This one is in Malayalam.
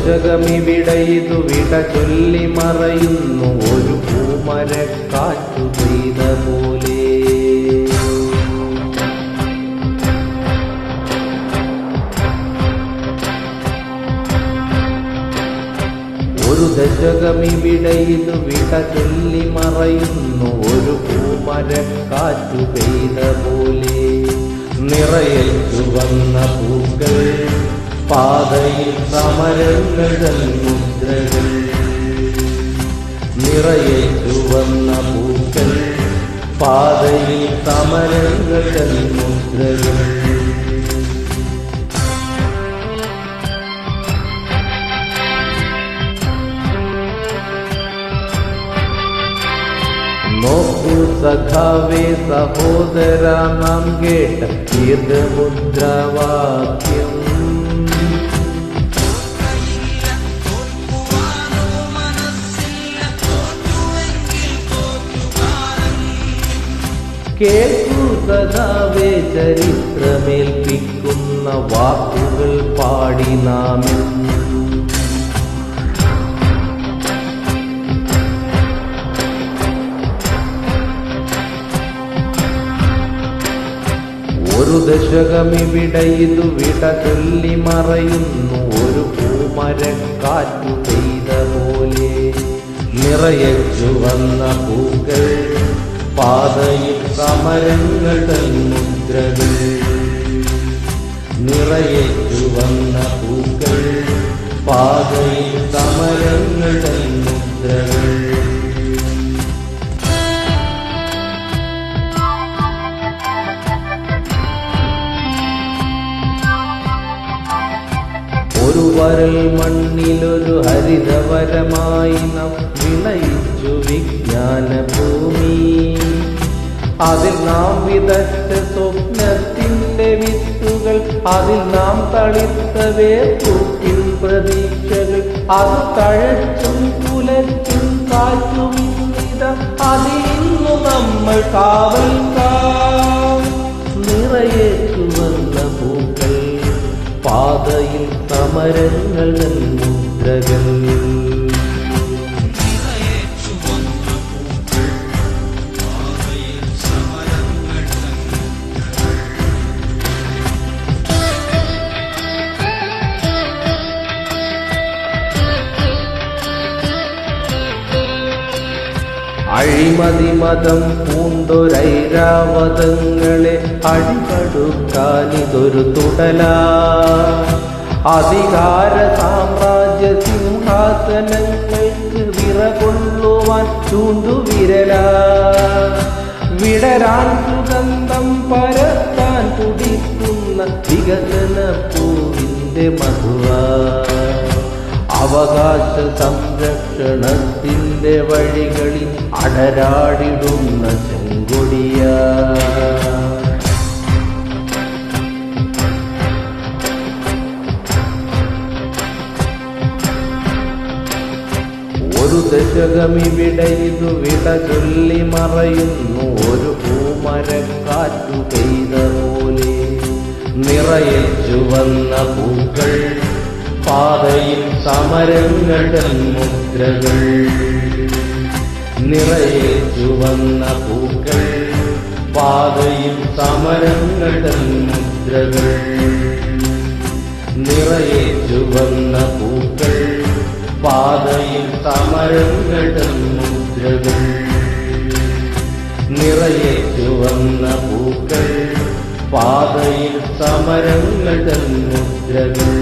ദശകമിവിടെ ഇതു വിട ചൊല്ലി മറയുന്നു ഒരു പൂമരക്കാറ്റു പെയ്ത പോലെ. ഒരു ദശകമിവിടെ ഇതു വിട ചൊല്ലി മറയുന്നു ഒരു പൂമരക്കാറ്റു പെയ്ത പോലെ. നിറയെ ചുവന്ന പൂക്കൾ പാതയിൽ സമരങ്ങൾ മുദ്രകൾ. നിറയെ ചുവന്ന പൂക്കൾ പാതയിൽ സമരങ്ങൾ മുദ്രകൾ. നോക്കൂ സഖാവേ സഹോദര നാം കേട്ട ദീർഘമുദ്രാവാക്യം. കേൾക്കൂ സഖാവേ ചരിത്രമേൽപ്പിക്കുന്ന വാക്കുകൾ പാടി നാമിൽ. ഒരു ദശകമിവിടെ ഇതു വിട ചൊല്ലി മറയുന്നു ഒരു പൂമരക്കാറ്റു പെയ്ത പോലെ. നിറയെ ചുവന്ന പൂക്കൾ പാതയിൽ സമരങ്ങൾ മുദ്രകൾ. നിറയെ ചുവന്ന പൂക്കൾ പാതയിൽ സമരങ്ങൾ മുദ്രകൾ. ഒരു വരൽ മണ്ണിലൊരു ഹരിതവരമായി നാം വിളയിച്ചു വിജ്ഞാന ഭൂമി. അതിൽ നാം വിതച്ച സ്വപ്നത്തിന്റെ വിത്തുകൾ, അതിൽ നാം തളിർത്ത വേർപ്പൂക്കിൻ പ്രതീക്ഷകൾ. അത് തഴച്ചും കുലച്ചും കാറ്റും അതിന്നു നമ്മൾ കാവൽക്കാർ. നിറയെ ചുവന്ന പൂക്കൾ പാതയിൽ സമരങ്ങൾ മുദ്രകൾ. അഴിമതി മതം പൂണ്ടൊരൈരാവതങ്ങളെ അടിപടുക്കാനിതൊരു തുടലാ. അധികാര സാമ്രാജ്യ സിംഹാസനങ്ങൾക്ക് വിറകൊള്ളുവാൻ ചൂണ്ടുവിരലാ. വിടരാൻ സുഗന്ധം പരത്താൻ തുടിക്കുന്ന വികസന പൂവിന്റെ മധുവാ. അവകാശ സംരക്ഷണത്തിന്റെ വഴികളിൽ അടരാടിടുന്ന ചെങ്കൊടിയ. ഒരു ദശകമിവിടെ ഇതു വിട ചൊല്ലി മറയുന്നു ഒരു പൂമരക്കാറ്റു പെയ്ത പോലെ. നിറയെ ചുവന്ന പൂക്കൾ പാതയിൽ സമരങ്ങൾ മുദ്രകൾ. നിറയെ ചുവന്ന പൂക്കൾ പാതയിൽ സമരങ്ങൾ മുദ്രകൾ. നിറയെ ചുവന്ന പൂക്കൾ പാതയിൽ സമരങ്ങൾ മുദ്രകൾ. നിറയെ ചുവന്ന പൂക്കൾ പാതയിൽ സമരങ്ങൾ മുദ്രകൾ.